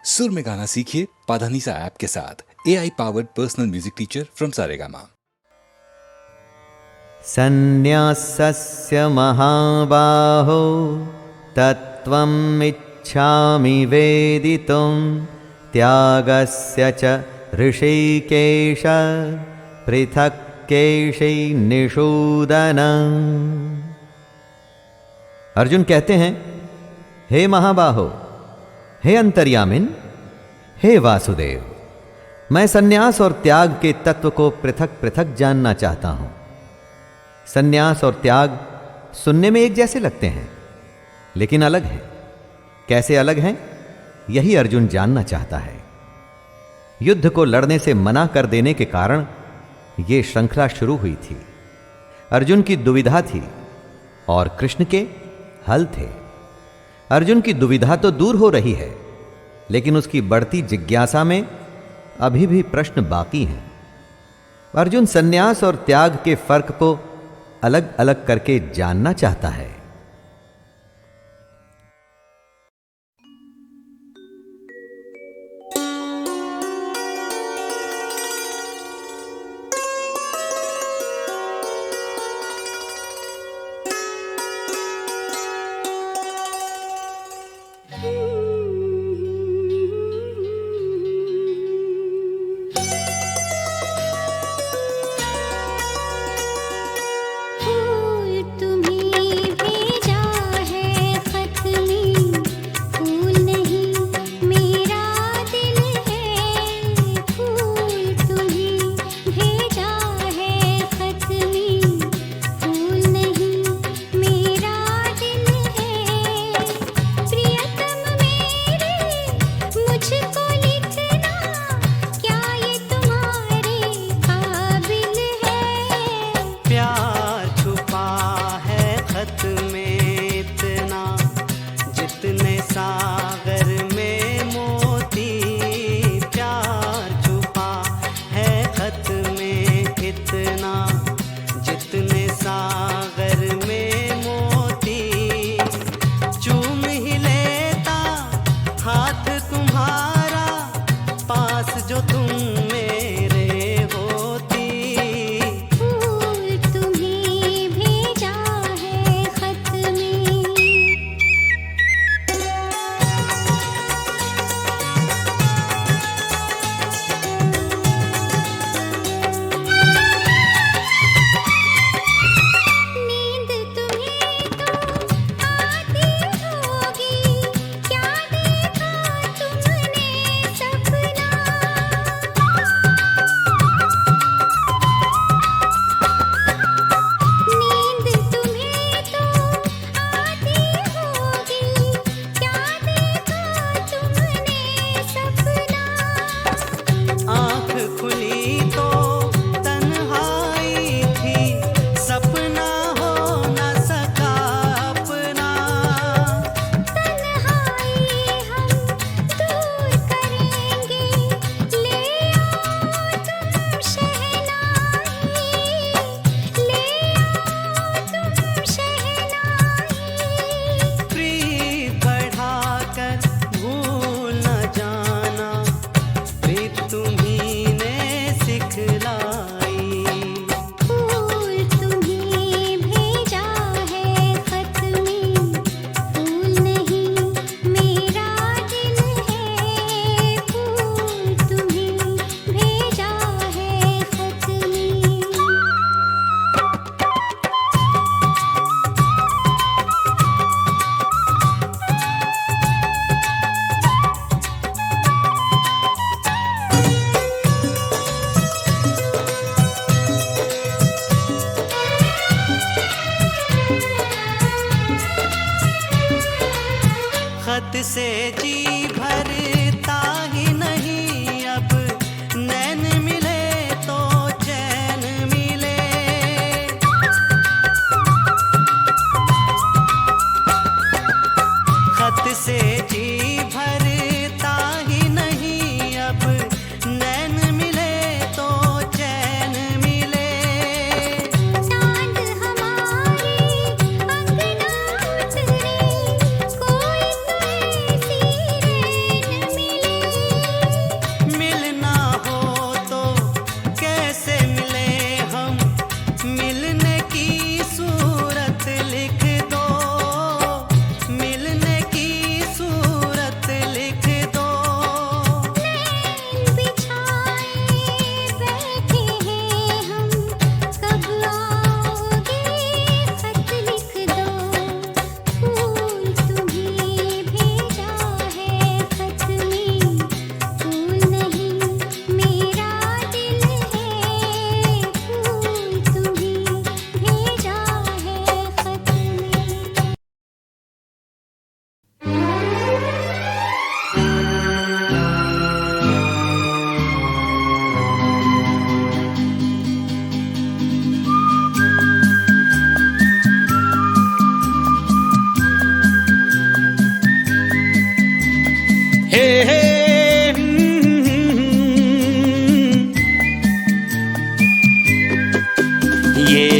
सुर में गाना सीखिए पाधानीसा ऐप के साथ। AI powered personal music teacher from Saregama. सन्न्यासस्य महाबाहो तत्त्वम् इच्छामि वेदितुं त्यागस्य च ऋषिकेश पृथक् केशिनिषूदन। अर्जुन कहते हैं, हे महाबाहो, हे अंतर्यामिन, हे वासुदेव, मैं सन्यास और त्याग के तत्व को पृथक पृथक जानना चाहता हूं। सन्यास और त्याग सुनने में एक जैसे लगते हैं, लेकिन अलग हैं। कैसे अलग हैं, यही अर्जुन जानना चाहता है। युद्ध को लड़ने से मना कर देने के कारण यह श्रृंखला शुरू हुई थी। अर्जुन की दुविधा थी और कृष्ण के हल थे। अर्जुन की दुविधा तो दूर हो रही है, लेकिन उसकी बढ़ती जिज्ञासा में अभी भी प्रश्न बाकी हैं। अर्जुन सन्यास और त्याग के फर्क को अलग अलग करके जानना चाहता है।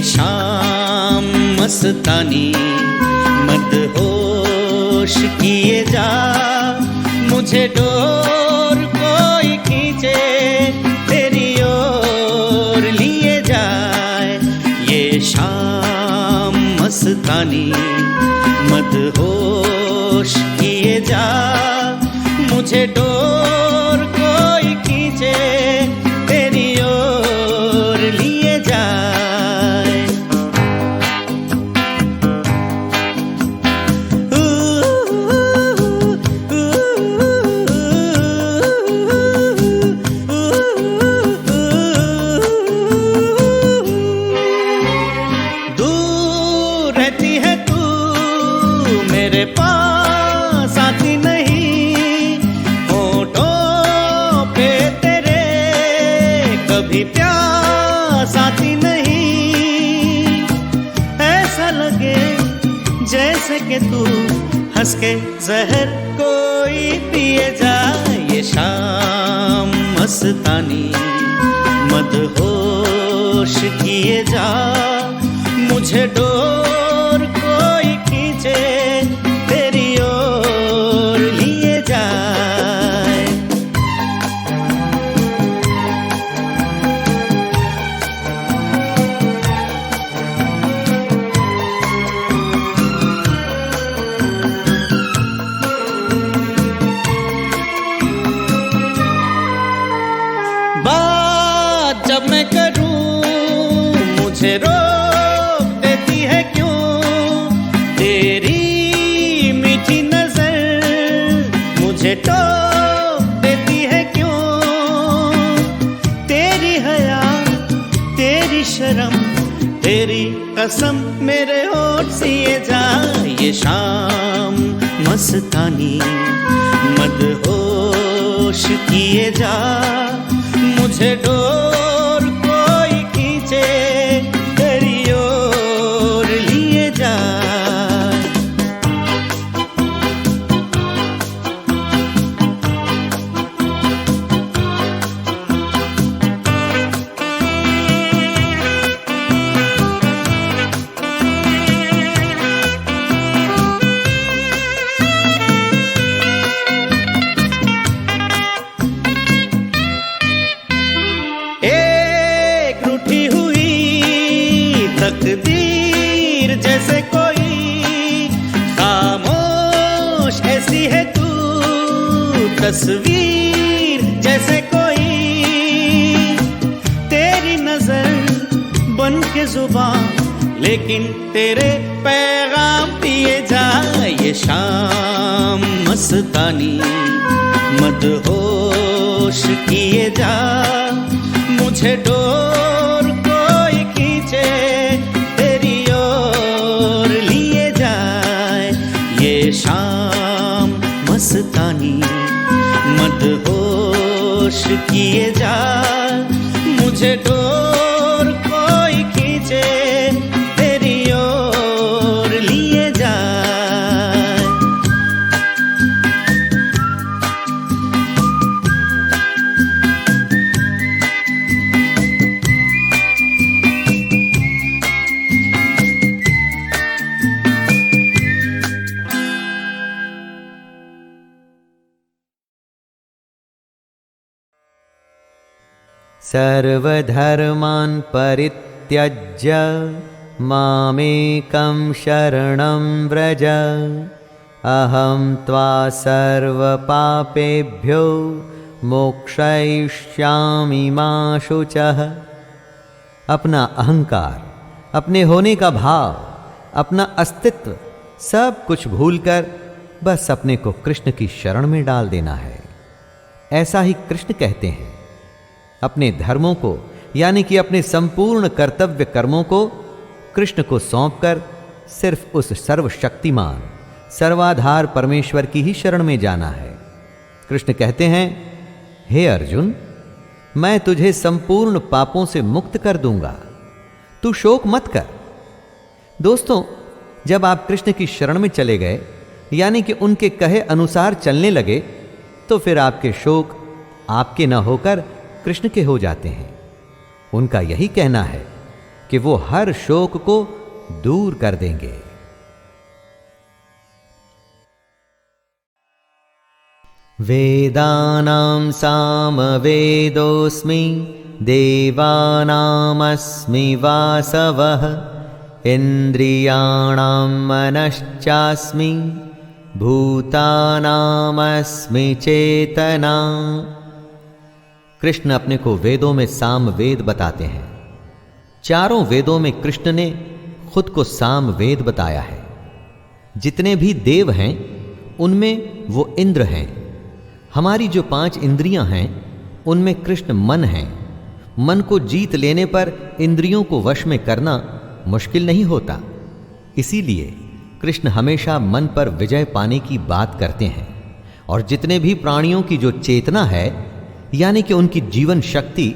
शाम मस्तानी मदहोश किए जा, मुझे डोर कोई खींचे तेरी ओर लिए जाए। ये शाम मस्तानी मदहोश किए जा, मुझे डोर कोई खींचे तेरी ओर लिए जाए। दूर रहती है तू मेरे पास आती नहीं, होठों पे तेरे कभी प्यास आती नहीं। ऐसा लगे जैसे कि तू हंस के जहर कोई पिए जाए। ये शाम मस्तानी मदहोश किए जा, मुझे डोर कोई खींचे तेरी ओर लिए जाए। बात जब मैं करूं मुझे रोक देती है क्यों, तेरी मीठी नजर मुझे टोक देती है क्यों। तेरी हया तेरी शर्म तेरी कसम मेरे होठ सिए जा। ये शाम मस्तानी मदहोश किए जा, मुझे डोर कोई खींचे तेरी ओर लिए जाए। एक रूठी हुई तकदीर जैसे कोई, खामोश ऐसी है तू तस्वीर जैसे कोई। तेरी नजर बन के जुबान लेकिन तेरे पैगाम पिए जा। ये शाम मस्तानी मदहोश किए जा, मुझे डोर कोई खींचे तेरी ओर लिए जाए। ये शाम मस्तानी मदहोश किए जा, मुझे डोर कोई खींचे तेरी ओर लिए जाए। सर्वधर्मान् परित्यज्य मामेकं शरणं व्रज, अहं त्वा सर्वपापेभ्यो मोक्षयिष्यामि मा शुचः। अपना अहंकार, अपने होने का भाव, अपना अस्तित्व सब कुछ भूलकर बस अपने को कृष्ण की शरण में डाल देना है। ऐसा ही कृष्ण कहते हैं। अपने धर्मों को यानी कि अपने संपूर्ण कर्तव्य कर्मों को कृष्ण को सौंपकर सिर्फ उस सर्वशक्तिमान सर्वाधार परमेश्वर की ही शरण में जाना है। कृष्ण कहते हैं, हे अर्जुन, मैं तुझे संपूर्ण पापों से मुक्त कर दूंगा, तू शोक मत कर। दोस्तों, जब आप कृष्ण की शरण में चले गए यानी कि उनके कहे अनुसार चलने लगे, तो फिर आपके शोक आपके न होकर कृष्ण के हो जाते हैं। उनका यही कहना है कि वो हर शोक को दूर कर देंगे। वेदानां सामवेदोऽस्मि देवानामस्मि वासवः इन्द्रियाणां मनश्चास्मि भूतानामस्मि चेतना। कृष्ण अपने को वेदों में साम वेद बताते हैं। चारों वेदों में कृष्ण ने खुद को साम वेद बताया है। जितने भी देव हैं उनमें वो इंद्र हैं। हमारी जो 5 इंद्रियां हैं उनमें कृष्ण मन है। मन को जीत लेने पर इंद्रियों को वश में करना मुश्किल नहीं होता। इसीलिए कृष्ण हमेशा मन पर विजय पाने की बात करते हैं। और जितने भी प्राणियों की जो चेतना है, यानी कि उनकी जीवन शक्ति,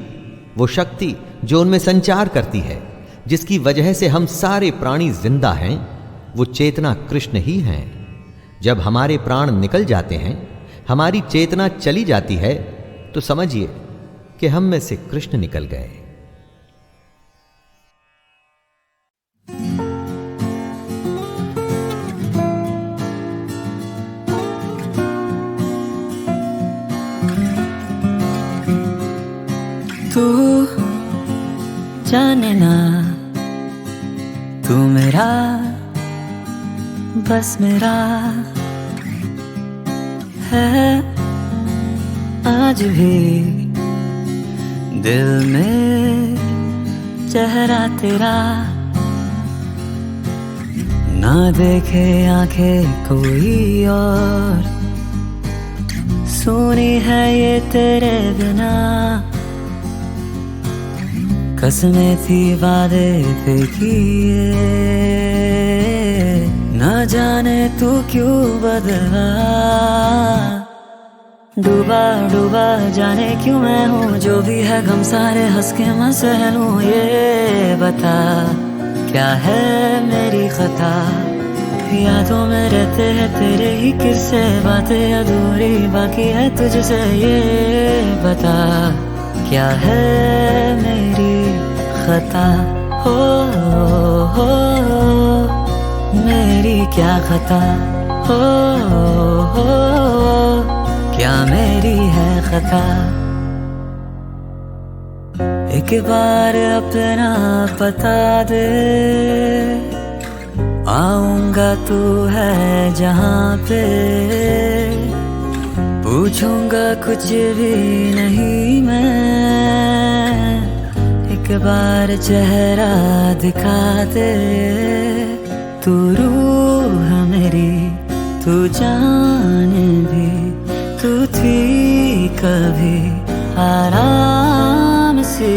वो शक्ति जो उनमें संचार करती है, जिसकी वजह से हम सारे प्राणी जिंदा हैं, वो चेतना कृष्ण ही हैं। जब हमारे प्राण निकल जाते हैं, हमारी चेतना चली जाती है, तो समझिए कि हम में से कृष्ण निकल गए। तू जाने ना, तू मेरा बस मेरा है आज भी दिल में चेहरा तेरा। ना देखे आंखें कोई और, सुनी है ये तेरे बिना। कसमें थी वादे पे किए, ना जाने तू क्यों बदला। डूबा डूबा जाने क्यों मैं हूँ, जो भी है गम सारे हंस के मैं सह लूं। ये बता क्या है मेरी खता, यादों में रहते हैं तेरे ही किस्से। बातें अधूरी बाकी है तुझसे, ये बता क्या है मेरी खता। हो मेरी क्या खता, हो क्या मेरी है खता। एक बार अपना बता दे, आऊंगा तू है जहाँ पे। पूछूंगा कुछ भी नहीं मैं, एक बार चेहरा दिखा दे। तू रूह मेरी, तू जान भी, तू थी कभी आराम से।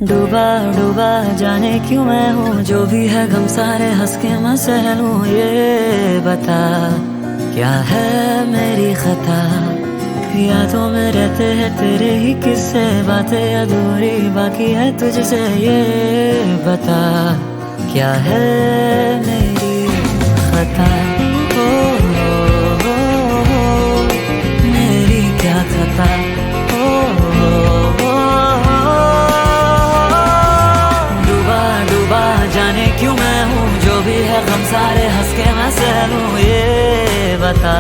डूबा डूबा जाने क्यों मैं हूँ, जो भी है गम सारे हंस के मैं सह लूं। ये बता क्या है मेरी खता, यादों में रहते हैं तेरे ही किस्से। बातें अधूरी बाकी है तुझसे, ये बता क्या है मेरी खता। मेरी क्या खता, डूबा डूबा जाने क्यों मैं हूँ, जो भी है गम सारे हंस के मैं सह लूं। ये बता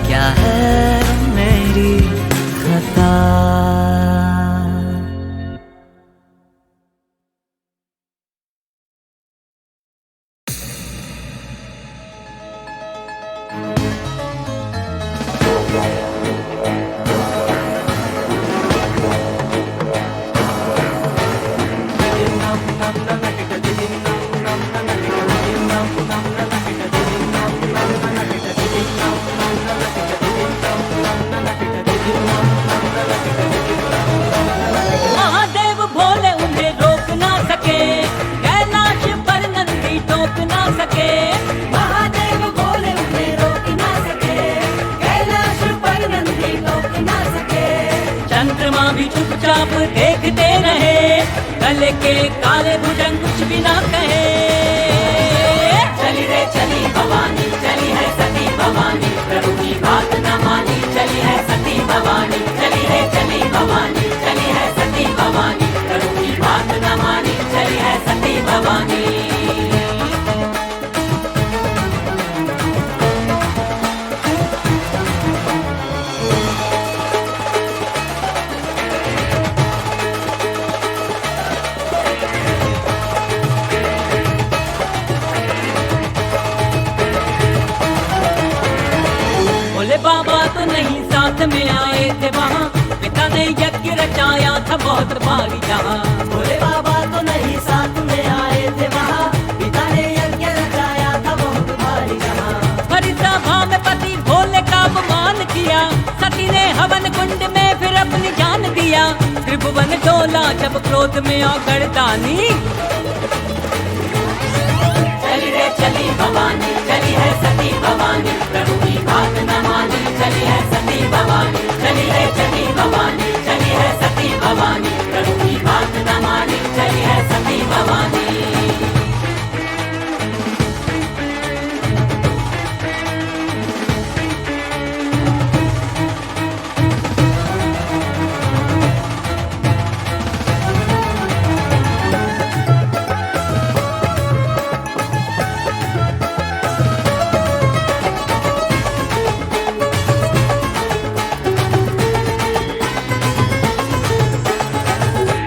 क्या है मेरी खता। चुपचाप देखते रहे, गले के काले भुजंग कुछ भी ना कहे। चली रे चली भवानी, चली है सती भवानी, प्रभु की बात न मानी। चली है सती भवानी, चली रे चली भवानी, चली है सती भवानी। यौवन डोला जब क्रोध में औगड़ दानी। चली रे चली भवानी, चली है सती भवानी, प्रभु की बात न मानी, चली है सती भवानी। चली रे चली भवानी, चली है सती भवानी, प्रभु की बात न मानी, चली है सती भवानी।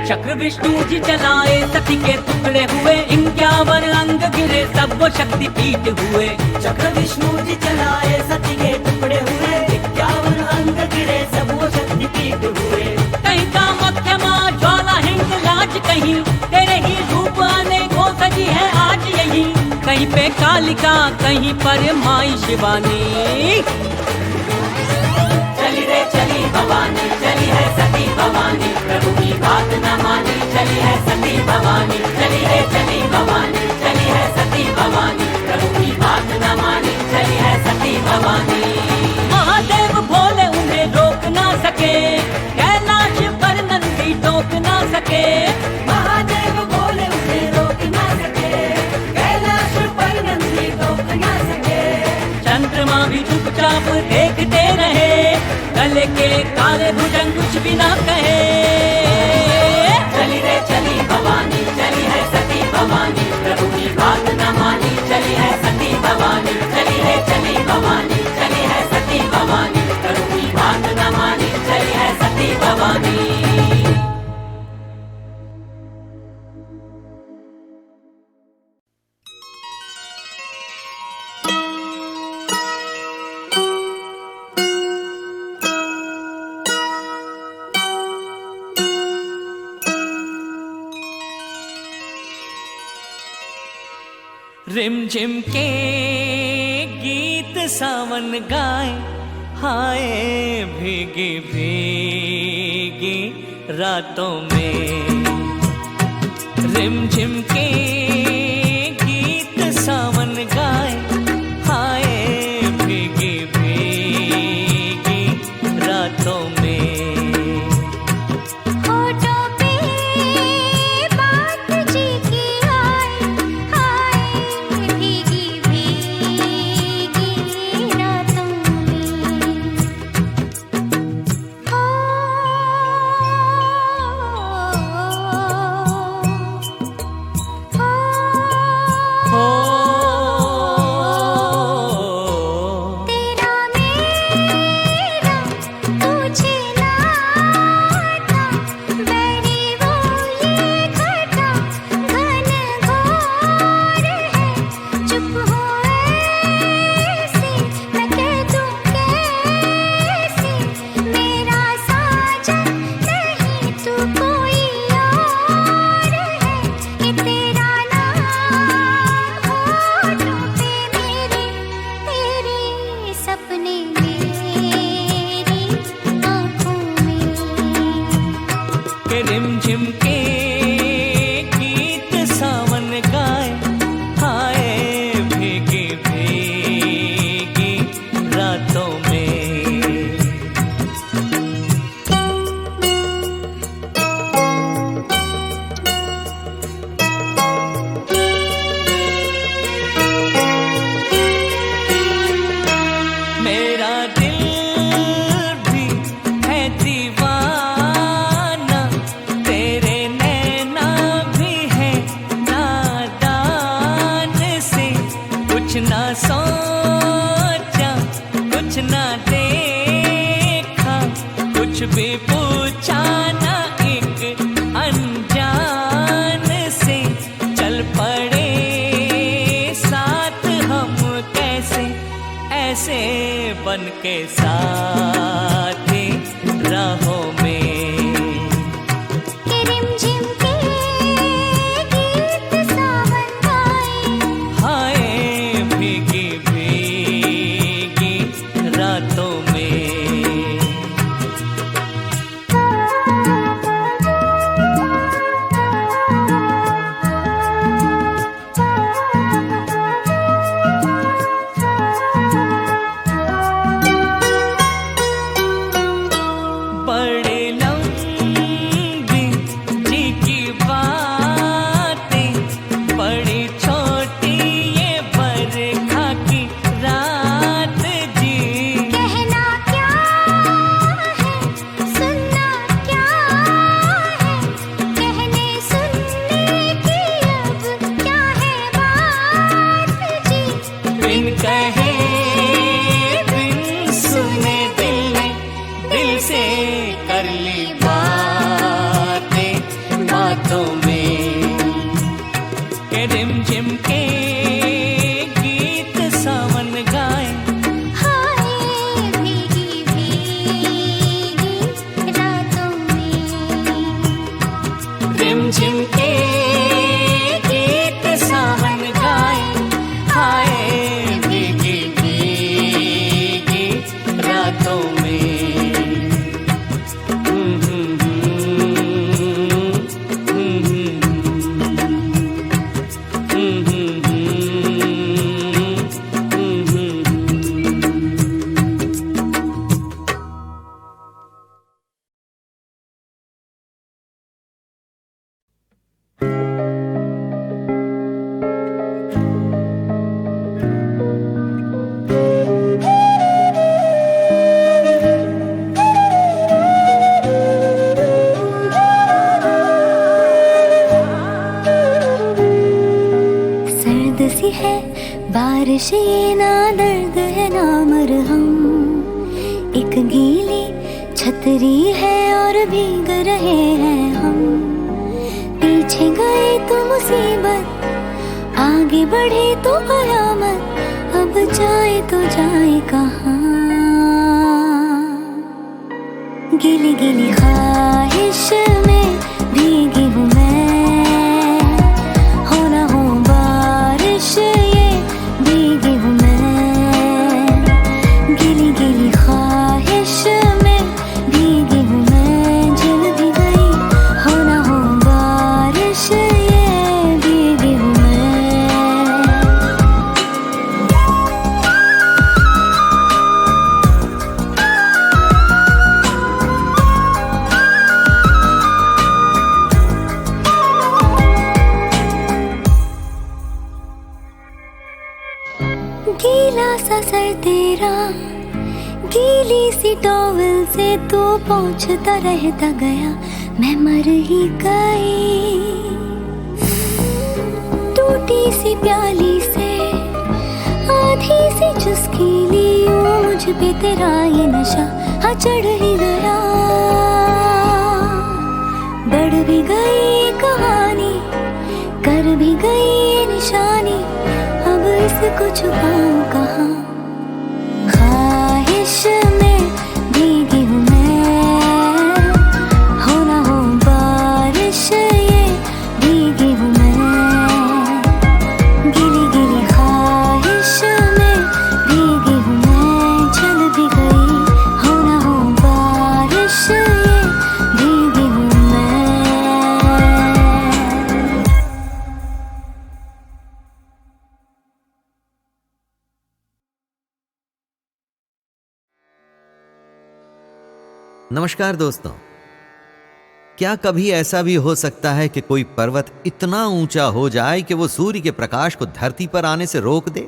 चक्र विष्णु जी चलाए सती के टुकड़े हुए, 51 अंग गिरे सब वो शक्ति पीठ हुए। चक्र विष्णु जी चलाए सती के टुकड़े हुए, 51 अंग गिरे सब वो शक्ति पीठ हुए। कहीं का मध्यमा ज्वाला हिंग लाज, कहीं तेरे ही रूप आने को सजी है आज यही। कहीं पे कालिका, कहीं पर माई शिवानी। चली रे चली भवानी, चली है सती भवानी, प्रभु की बात न मानी, चली है सती भवानी। चली रे चली भवानी, चली है सती भवानी, प्रभु की बात न मानी, चली है सती भवानी। महादेव भोले उन्हें रोक ना सके, कैलाश पर नंदी टोक ना सके। महादेव भोले उन्हें रोक ना सके, कैलाश पर नंदी टोक ना सके। चंद्रमा भी चुपचाप देखते रहे, गले के काले भुजंग कुछ भी ना कहे। चली रे चली भवानी, चली है सती भवानी, प्रभु की बात न मानी, चली है सती भवानी। चली रे चली भवानी, चली है सती भवानी, प्रभु की बात न मानी, चली है सती भवानी। रिमझिम के गीत सावन गाए, हाय भीगी भीगी रातों में। रिमझिम के गीत सावन गाए, हाय भीगी भीगी रातों में। रिमझिम के गीत सावन गाए, हाय भीगी भीगी रातों में। मेरा दिल भी है दीवाना, तेरे नैना भी है नादान से। कुछ ना सोचा, कुछ ना देखा, कुछ भी पूछा ना एक अनजान से। चल पड़े साथ हम कैसे, ऐसे बन के साथी राहों में। रिमझिम के गीत सावन गाए, हाय भीगी भीगी रातों में। बारिश ये ना दर्द है ना मरहम, एक गीली छतरी है और भीग रहे हैं हम। पीछे गए तो मुसीबत, आगे बढ़े तो कयामत, अब जाए तो जाए कहाँ। गीली गीली ख्वाहिश में भीगी हूँ मैं, हो ना हो बारिश ये भीगी हूँ मैं। गीली गीली ख्वाहिश में भीगी हूँ मैं, जल भी गई हो ना हो बारिश ये भीगी हूँ मैं। गीला सा सर तेरा, गीली सी टॉवल से तू पहुंचता रहता गया, मैं मर ही गई। टूटी सी प्याली से आधी सी चुस्की ली, मुझ पे तेरा ये नशा हाँ चढ़ ही गया। बढ़ भी गई कहानी, कर भी गई ये निशानी, अब इसको छुपाऊं कहाँ। ख्वाहिश में भीगी हूँ मैं, हो ना हो बारिश ये भीगी हूँ मैं। गीली गीली ख्वाहिश में भीगी हूँ मैं, चल भी गई हो ना हो बारिश ये भीगी हूँ मैं। नमस्कार दोस्तों, क्या कभी ऐसा भी हो सकता है कि कोई पर्वत इतना ऊंचा हो जाए कि वो सूर्य के प्रकाश को धरती पर आने से रोक दे?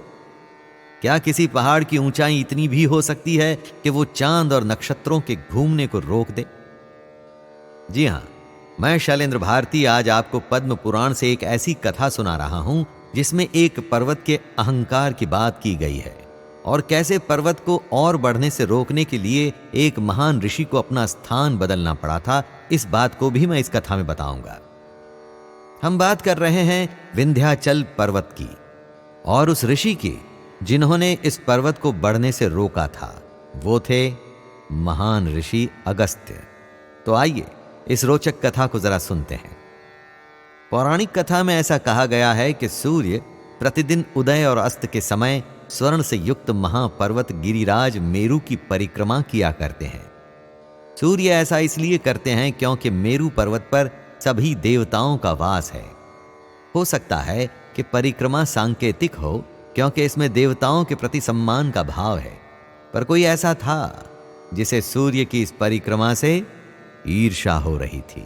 क्या किसी पहाड़ की ऊंचाई इतनी भी हो सकती है कि वो चांद और नक्षत्रों के घूमने को रोक दे? जी हां, मैं शैलेंद्र भारती आज आपको पद्म पुराण से एक ऐसी कथा सुना रहा हूं जिसमें एक पर्वत के अहंकार की बात की गई है और कैसे पर्वत को और बढ़ने से रोकने के लिए एक महान ऋषि को अपना स्थान बदलना पड़ा था। इस बात को भी मैं इस कथा में बताऊंगा। हम बात कर रहे हैं विंध्याचल पर्वत की और उस ऋषि की जिन्होंने इस पर्वत को बढ़ने से रोका था। वो थे महान ऋषि अगस्त्य। तो आइए इस रोचक कथा को जरा सुनते हैं। पौराणिक कथा में ऐसा कहा गया है कि सूर्य प्रतिदिन उदय और अस्त के समय स्वर्ण से युक्त महापर्वत गिरिराज मेरु की परिक्रमा किया करते हैं। सूर्य ऐसा इसलिए करते हैं क्योंकि मेरु पर्वत पर सभी देवताओं का वास है। हो सकता है कि परिक्रमा सांकेतिक हो क्योंकि इसमें देवताओं के प्रति सम्मान का भाव है, पर कोई ऐसा था जिसे सूर्य की इस परिक्रमा से ईर्ष्या हो रही थी।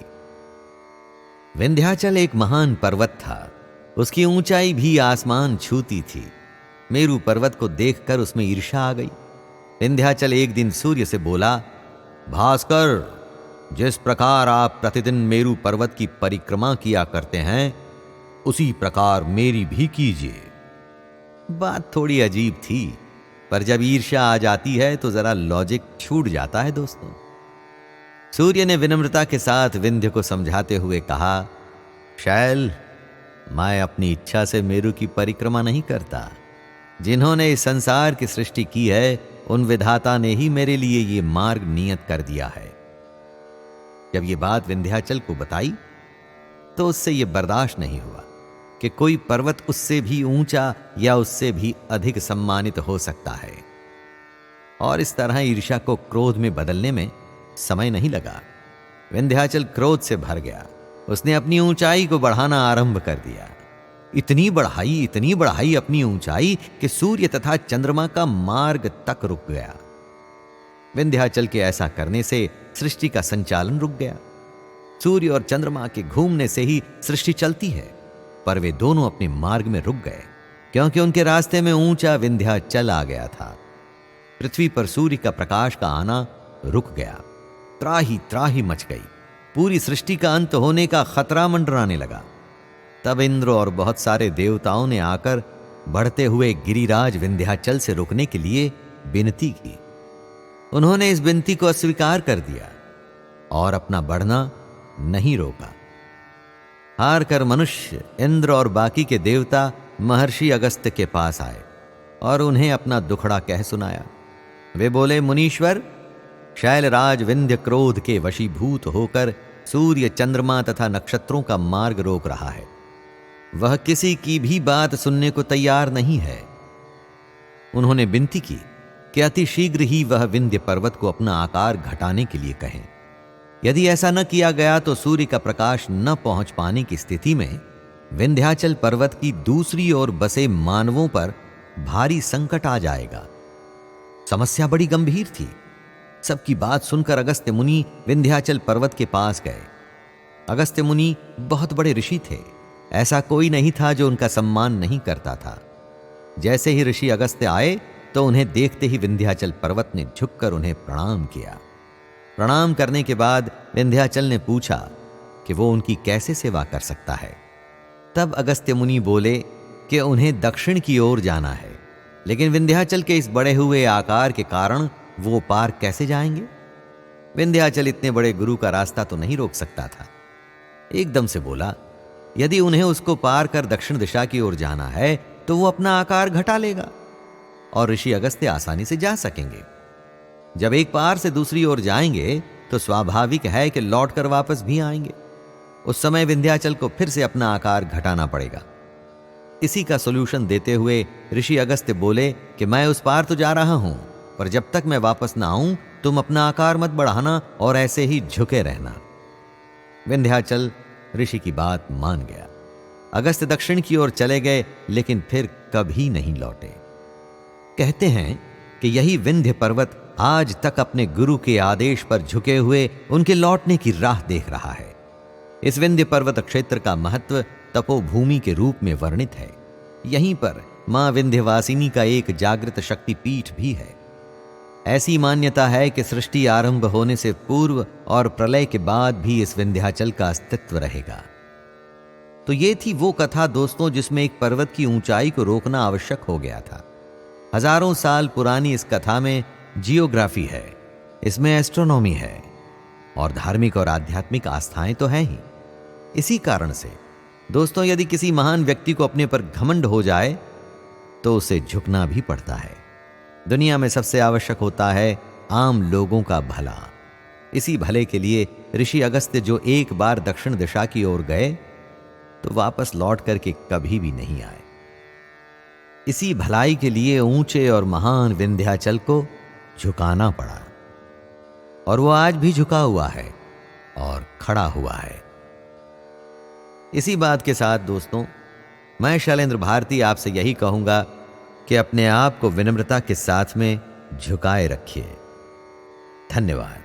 विंध्याचल एक महान पर्वत था, उसकी ऊंचाई भी आसमान छूती थी। मेरु पर्वत को देखकर उसमें ईर्ष्या आ गई। विंध्याचल एक दिन सूर्य से बोला, भास्कर, जिस प्रकार आप प्रतिदिन मेरु पर्वत की परिक्रमा किया करते हैं उसी प्रकार मेरी भी कीजिए। बात थोड़ी अजीब थी, पर जब ईर्ष्या आ जाती है तो जरा लॉजिक छूट जाता है दोस्तों। सूर्य ने विनम्रता के साथ विंध्य को समझाते हुए कहा, शैल, मैं अपनी इच्छा से मेरु की परिक्रमा नहीं करता। जिन्होंने इस संसार की सृष्टि की है उन विधाता ने ही मेरे लिए ये मार्ग नियत कर दिया है। जब ये बात विंध्याचल को बताई तो उससे ये बर्दाश्त नहीं हुआ कि कोई पर्वत उससे भी ऊंचा या उससे भी अधिक सम्मानित हो सकता है। और इस तरह ईर्ष्या को क्रोध में बदलने में समय नहीं लगा। विंध्याचल क्रोध से भर गया। उसने अपनी ऊंचाई को बढ़ाना आरंभ कर दिया। इतनी बढ़ाई अपनी ऊंचाई कि सूर्य तथा चंद्रमा का मार्ग तक रुक गया। विंध्याचल के ऐसा करने से सृष्टि का संचालन रुक गया। सूर्य और चंद्रमा के घूमने से ही सृष्टि चलती है, पर वे दोनों अपने मार्ग में रुक गए क्योंकि उनके रास्ते में ऊंचा विंध्याचल आ गया था। पृथ्वी पर सूर्य का प्रकाश का आना रुक गया। त्राही मच गई। पूरी सृष्टि का अंत होने का खतरा मंडराने लगा। तब इंद्र और बहुत सारे देवताओं ने आकर बढ़ते हुए गिरिराज विंध्याचल से रुकने के लिए विनती की। उन्होंने इस विनती को अस्वीकार कर दिया और अपना बढ़ना नहीं रोका। हार कर मनुष्य, इंद्र और बाकी के देवता महर्षि अगस्त्य के पास आए और उन्हें अपना दुखड़ा कह सुनाया। वे बोले, मुनीश्वर, शैलराज विंध्य क्रोध के वशीभूत होकर सूर्य, चंद्रमा तथा नक्षत्रों का मार्ग रोक रहा है। वह किसी की भी बात सुनने को तैयार नहीं है। उन्होंने विनती की कि अति शीघ्र ही वह विंध्य पर्वत को अपना आकार घटाने के लिए कहें। यदि ऐसा न किया गया तो सूर्य का प्रकाश न पहुंच पाने की स्थिति में विंध्याचल पर्वत की दूसरी ओर बसे मानवों पर भारी संकट आ जाएगा। समस्या बड़ी गंभीर थी। सबकी बात सुनकर अगस्त्य मुनि विंध्याचल पर्वत के पास गए। अगस्त्य मुनि बहुत बड़े ऋषि थे। ऐसा कोई नहीं था जो उनका सम्मान नहीं करता था। जैसे ही ऋषि अगस्त्य आए तो उन्हें देखते ही विंध्याचल पर्वत ने झुककर उन्हें प्रणाम किया। प्रणाम करने के बाद विंध्याचल ने पूछा कि वो उनकी कैसे सेवा कर सकता है। तब अगस्त्य मुनि बोले कि उन्हें दक्षिण की ओर जाना है, लेकिन विंध्याचल के इस बड़े हुए आकार के कारण वो पार कैसे जाएंगे? विंध्याचल इतने बड़े गुरु का रास्ता तो नहीं रोक सकता था। एकदम से बोला, यदि उन्हें उसको पार कर दक्षिण दिशा की ओर जाना है तो वो अपना आकार घटा लेगा और ऋषि अगस्त्य आसानी से जा सकेंगे। जब एक पार से दूसरी ओर जाएंगे तो स्वाभाविक है कि लौटकर वापस भी आएंगे। उस समय विंध्याचल को फिर से अपना आकार घटाना पड़ेगा। इसी का सॉल्यूशन देते हुए ऋषि अगस्त्य बोले कि मैं उस पार तो जा रहा हूं, पर जब तक मैं वापस ना आऊं तुम अपना आकार मत बढ़ाना और ऐसे ही झुके रहना। विंध्याचल ऋषि की बात मान गया। अगस्त्य दक्षिण की ओर चले गए, लेकिन फिर कभी नहीं लौटे। कहते हैं कि यही विंध्य पर्वत आज तक अपने गुरु के आदेश पर झुके हुए उनके लौटने की राह देख रहा है। इस विंध्य पर्वत क्षेत्र का महत्व तपोभूमि के रूप में वर्णित है। यहीं पर मां विंध्यवासिनी का एक जागृत शक्तिपीठ भी है। ऐसी मान्यता है कि सृष्टि आरंभ होने से पूर्व और प्रलय के बाद भी इस विंध्याचल का अस्तित्व रहेगा। तो ये थी वो कथा दोस्तों, जिसमें एक पर्वत की ऊंचाई को रोकना आवश्यक हो गया था। हजारों साल पुरानी इस कथा में जियोग्राफी है, इसमें एस्ट्रोनॉमी है और धार्मिक और आध्यात्मिक आस्थाएं तो हैं ही। इसी कारण से दोस्तों, यदि किसी महान व्यक्ति को अपने पर घमंड हो जाए तो उसे झुकना भी पड़ता है। दुनिया में सबसे आवश्यक होता है आम लोगों का भला। इसी भले के लिए ऋषि अगस्त्य जो एक बार दक्षिण दिशा की ओर गए तो वापस लौट करके कभी भी नहीं आए। इसी भलाई के लिए ऊंचे और महान विंध्याचल को झुकाना पड़ा और वो आज भी झुका हुआ है और खड़ा हुआ है। इसी बात के साथ दोस्तों, मैं शैलेंद्र भारती आपसे यही कहूंगा कि अपने आप को विनम्रता के साथ में झुकाए रखिए। धन्यवाद।